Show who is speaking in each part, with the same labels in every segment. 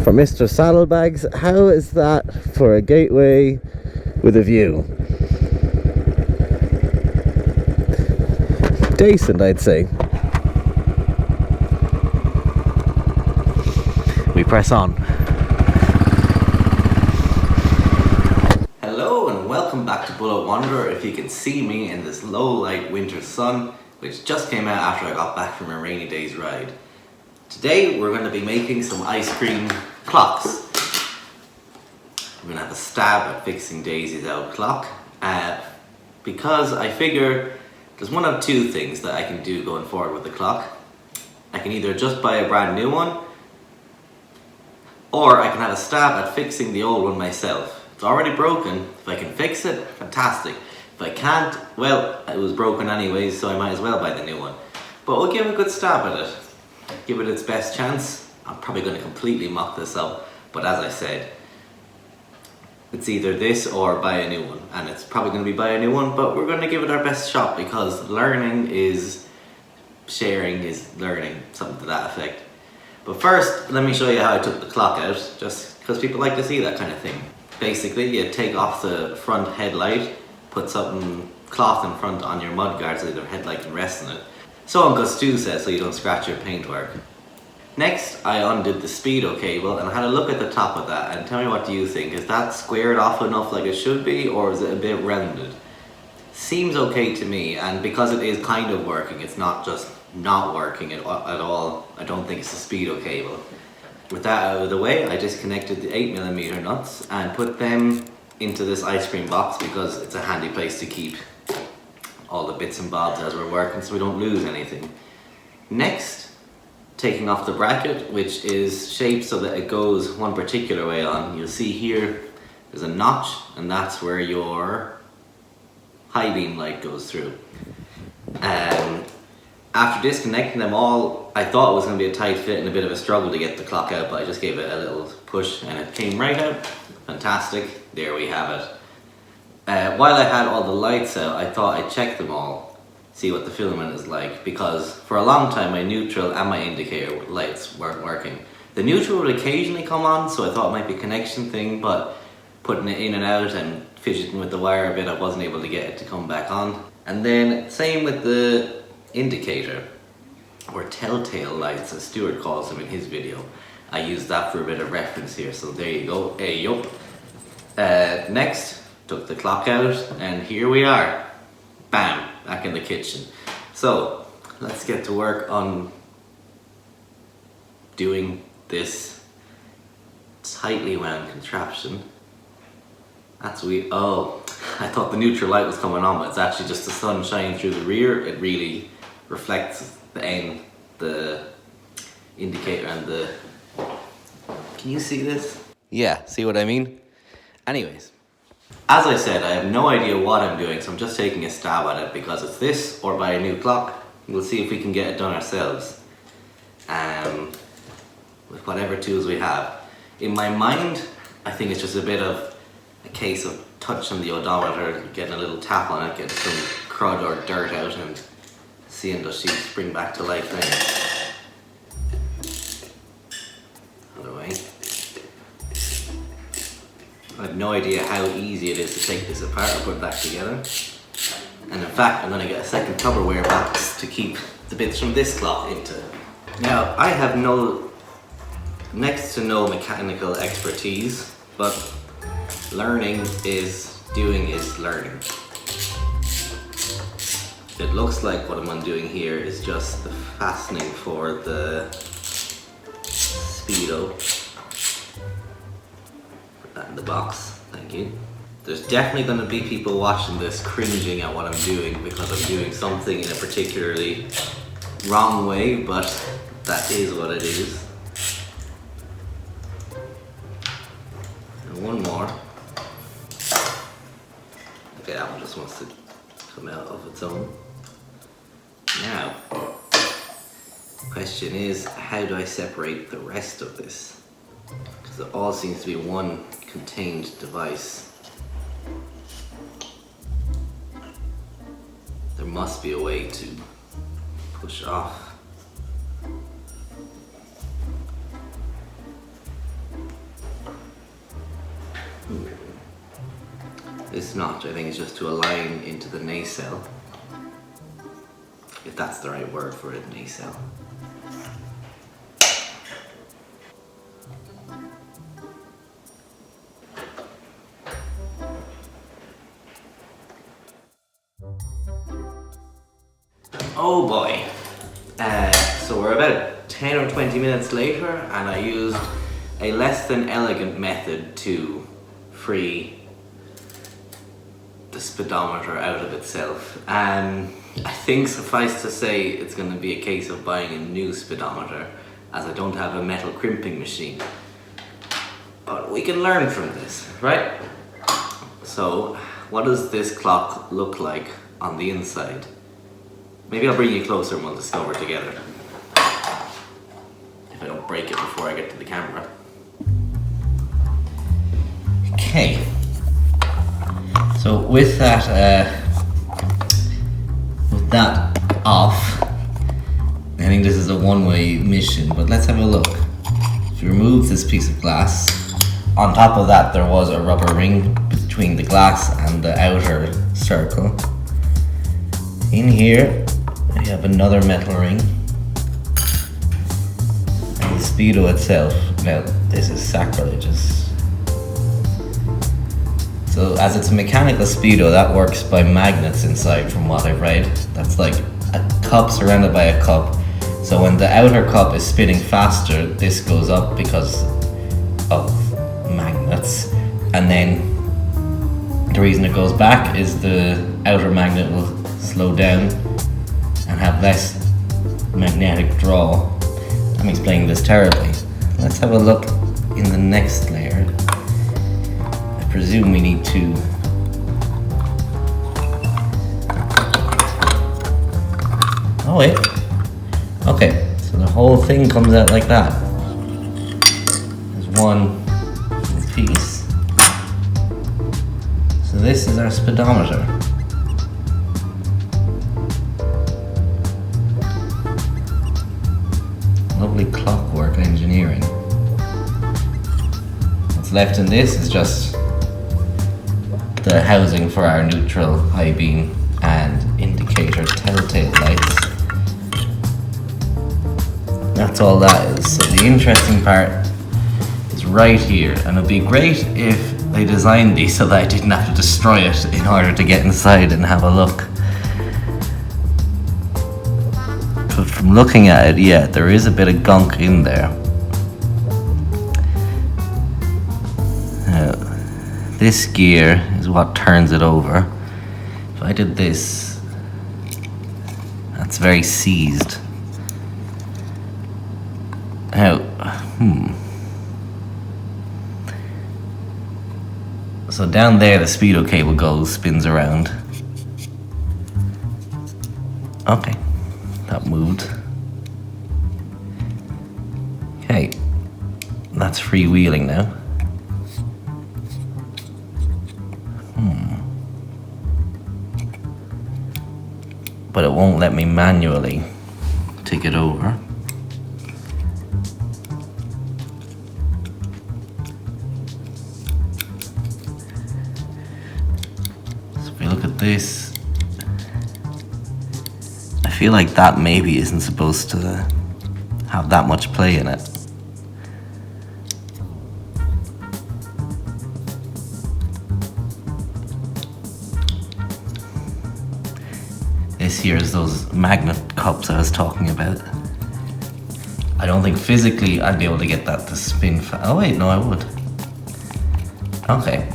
Speaker 1: for Mr. Saddlebags. How is that for a gateway with a view? Decent, I'd say. We press on. Hello and welcome back to Bullet Wanderer. If you can see me in this low light winter sun, which just came out after I got back from a rainy day's ride. Today we're going to be making some ice cream clocks. We're going to have a stab at fixing Daisy's old clock because I figure there's one of two things that I can do going forward with the clock. I can either just buy a brand new one, or I can have a stab at fixing the old one myself. It's already broken. If I can fix it, fantastic. If I can't, well, it was broken anyways, so I might as well buy the new one. But we'll give it a good stab at it. Give it its best chance. I'm probably going to completely muck this up, but as I said, it's either this or buy a new one, and it's probably going to be buy a new one, but we're going to give it our best shot because learning is sharing is learning, something to that effect. But first, let me show you how I took the clock out, just because people like to see that kind of thing. Basically, you take off the front headlight, put something cloth in front on your mudguard so that the headlight can rest in it. So Uncle Stu says, so you don't scratch your paintwork. Next, I undid the speedo cable and I had a look at the top of that, and tell me, what do you think? Is that squared off enough like it should be, or is it a bit rounded? Seems okay to me, and because it is kind of working, it's not just not working at all. I don't think it's the speedo cable. With that out of the way, I disconnected the 8mm nuts and put them into this ice cream box because it's a handy place to keep all the bits and bobs as we're working so we don't lose anything. Next, taking off the bracket, which is shaped so that it goes one particular way on. You'll see here there's a notch, and that's where your high beam light goes through. After disconnecting them all, I thought it was going to be a tight fit and a bit of a struggle to get the clock out, but I just gave it a little push and it came right out. Fantastic, there we have it. While I had all the lights out, I thought I'd check them all, see what the filament is like, because for a long time my neutral and my indicator lights weren't working. The neutral would occasionally come on, so I thought it might be a connection thing, but putting it in and out and fidgeting with the wire a bit, I wasn't able to get it to come back on. And then same with the indicator, or telltale lights as Stuart calls them in his video. I used that for a bit of reference here, so there you go. Hey, yup. Next, took the clock out, and here we are. Bam, back in the kitchen. So, let's get to work on doing this tightly wound contraption. Oh, I thought the neutral light was coming on, but it's actually just the sun shining through the rear. It really reflects the indicator and the... Can you see this? Yeah, see what I mean? Anyways, as I said, I have no idea what I'm doing, so I'm just taking a stab at it because it's this or buy a new clock. We'll see if we can get it done ourselves with whatever tools we have. In my mind, I think it's just a bit of a case of touching the odometer, getting a little tap on it, getting some crud or dirt out and seeing does she spring back to life then. Other way. I have no idea how easy it is to take this apart and put it back together. And in fact, I'm going to get a second Tupperware box to keep the bits from this clock into. Now, I have next to no mechanical expertise, but learning is learning. It looks like what I'm undoing here is just the fastening for the speedo. Put that in the box, thank you. There's definitely going to be people watching this cringing at what I'm doing because I'm doing something in a particularly wrong way, but that is what it is. And one more. Okay, that one just wants to come out of its own. Now, question is, how do I separate the rest of this? Because it all seems to be one contained device. There must be a way to push off. This notch, I think, is just to align into the nacelle. If that's the right word for it, nacelle. Oh boy. So we're about 10 or 20 minutes later, and I used a less than elegant method to free the speedometer out of itself. I think suffice to say it's going to be a case of buying a new speedometer, as I don't have a metal crimping machine. But we can learn from this, right? So, what does this clock look like on the inside? Maybe I'll bring you closer and we'll discover together. If I don't break it before I get to the camera. Okay. So with that off, I think this is a one-way mission, but let's have a look. If you remove this piece of glass, on top of that there was a rubber ring between the glass and the outer circle. In here, we have another metal ring. And the Speedo itself, now this is sacrilegious. So as it's a mechanical Speedo, that works by magnets inside from what I've read. That's like a cup surrounded by a cup. So when the outer cup is spinning faster, this goes up because of magnets. And then the reason it goes back is the outer magnet will slow down and have less magnetic draw. I'm explaining this terribly. Let's have a look in the next layer. I presume we need to oh wait. Okay, so the whole thing comes out like that. There's one piece. So this is our speedometer. Lovely clockwork engineering. What's left in this is just the housing for our neutral, high beam and indicator telltale lights. That's all that is. So the interesting part is right here, and it'd be great if they designed these so that I didn't have to destroy it in order to get inside and have a look. But from looking at it, yeah, there is a bit of gunk in there. This gear is what turns it over. If I did this, that's very seized. Now, so down there the Speedo cable goes, spins around. Okay, that moved. Okay, that's freewheeling now. But it won't let me manually take it over. So if we look at this, I feel like that maybe isn't supposed to have that much play in it. This here is those magnet cups I was talking about. I don't think physically I'd be able to get that to spin oh wait, no I would. Okay.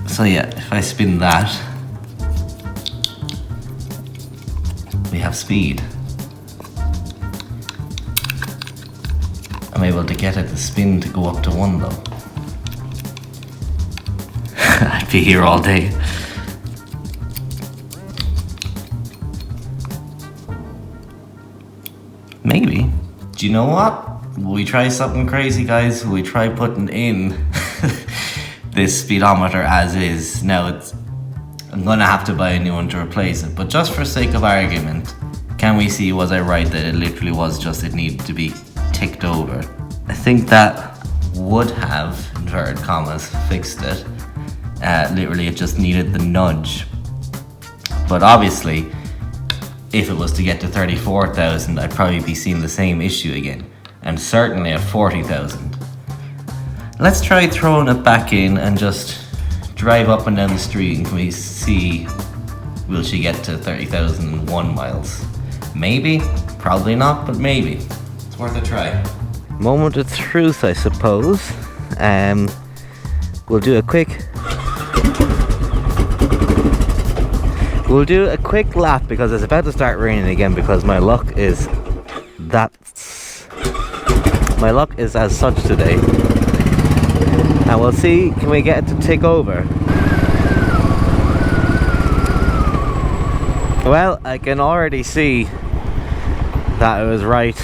Speaker 1: So yeah, if I spin that, we have speed. I'm able to get it to spin to go up to 1 though. I'd be here all day. Maybe. Do you know what? Will we try something crazy, guys? Will we try putting in this speedometer as is? Now I'm gonna have to buy a new one to replace it, but just for sake of argument, can we see, was I right that it literally was just, it needed to be ticked over? I think that would have, inverted commas, fixed it. Literally, it just needed the nudge. But obviously, if it was to get to 34,000, I'd probably be seeing the same issue again. And certainly at 40,000. Let's try throwing it back in and just drive up and down the street, and can we see, will she get to 30,001 miles? Maybe, probably not, but maybe. It's worth a try. Moment of truth, I suppose. We'll do a quick lap because it's about to start raining again, because my luck is as such today. And we'll see, can we get it to tick over? Well, I can already see that it was right.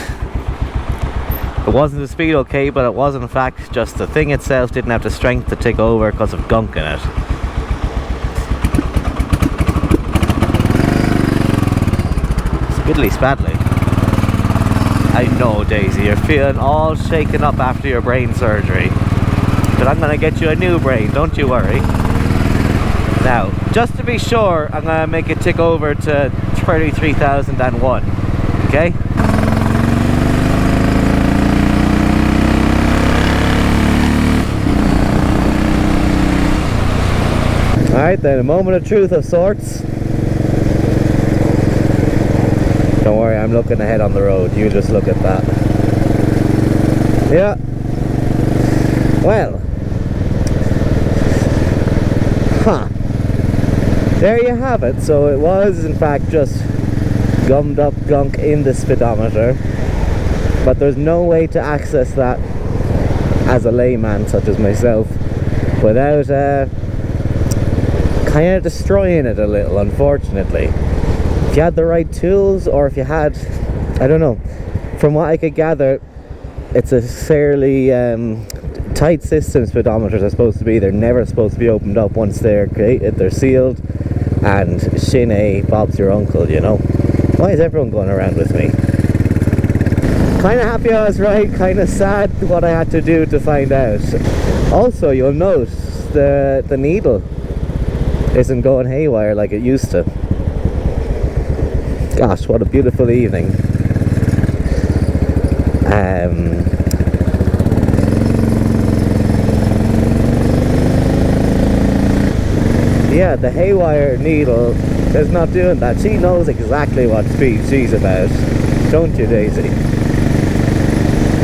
Speaker 1: It wasn't the speed okay, but it was in fact just the thing itself didn't have the strength to tick over because of gunk in it. Skiddly spadly. I know, Daisy, you're feeling all shaken up after your brain surgery, but I'm gonna get you a new brain, don't you worry. Now, just to be sure, I'm gonna make it tick over to 33,001, okay? Alright then, a moment of truth of sorts. Don't worry, I'm looking ahead on the road, you just look at that. Yeah. Well. There you have it. So it was in fact just gummed up gunk in the speedometer. But there's no way to access that as a layman such as myself without kind of destroying it a little, unfortunately. If you had the right tools, or if you had, I don't know, from what I could gather, it's a fairly tight system. Speedometers are supposed to be, they're never supposed to be opened up once they're created, they're sealed, and Shin Bob's your uncle, you know. Why is everyone going around with me? Kind of happy I was right, kind of sad what I had to do to find out. Also, you'll notice the needle isn't going haywire like it used to. Gosh, what a beautiful evening. Yeah, the haywire needle is not doing that. She knows exactly what speed she's about, don't you, Daisy?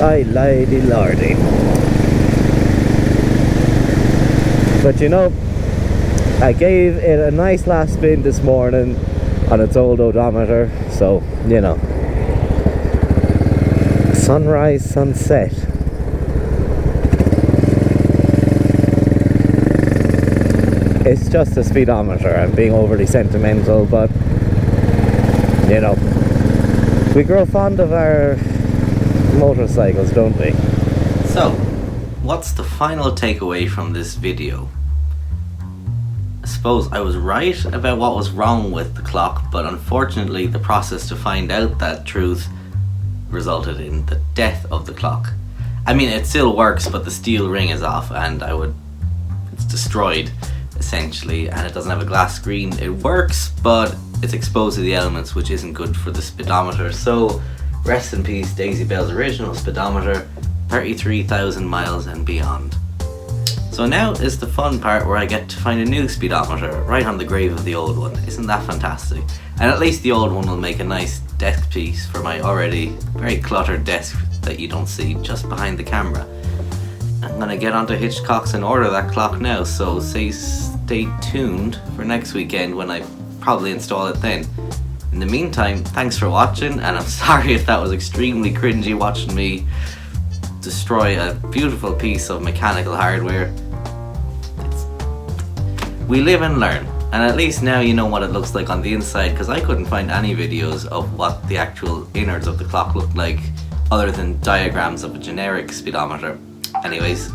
Speaker 1: Aye, lady lordy. But you know, I gave it a nice last spin this morning on its old odometer, so you know, sunrise, sunset. It's just a speedometer. I'm being overly sentimental, but you know, we grow fond of our motorcycles, don't we? So, what's the final takeaway from this video? I suppose I was right about what was wrong with the clock, but unfortunately the process to find out that truth resulted in the death of the clock. I mean, it still works, but the steel ring is off and it's destroyed essentially, and it doesn't have a glass screen. It works, but it's exposed to the elements, which isn't good for the speedometer. So rest in peace, Daisy Bell's original speedometer, 33,000 miles and beyond. So now is the fun part where I get to find a new speedometer right on the grave of the old one. Isn't that fantastic? And at least the old one will make a nice desk piece for my already very cluttered desk that you don't see just behind the camera. I'm gonna get onto Hitchcock's and order that clock now, so stay tuned for next weekend when I probably install it then. In the meantime, thanks for watching, and I'm sorry if that was extremely cringy watching me destroy a beautiful piece of mechanical hardware. We live and learn, and at least now you know what it looks like on the inside, because I couldn't find any videos of what the actual innards of the clock looked like other than diagrams of a generic speedometer. Anyways,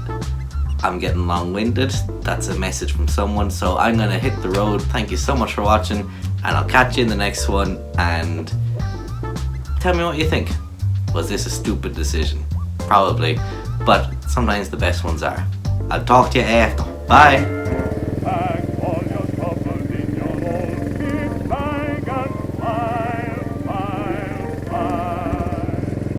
Speaker 1: I'm getting long-winded. That's a message from someone, so I'm gonna hit the road. Thank you so much for watching, and I'll catch you in the next one, and tell me what you think. Was this a stupid decision? Probably, but sometimes the best ones are. I'll talk to you after. Bye!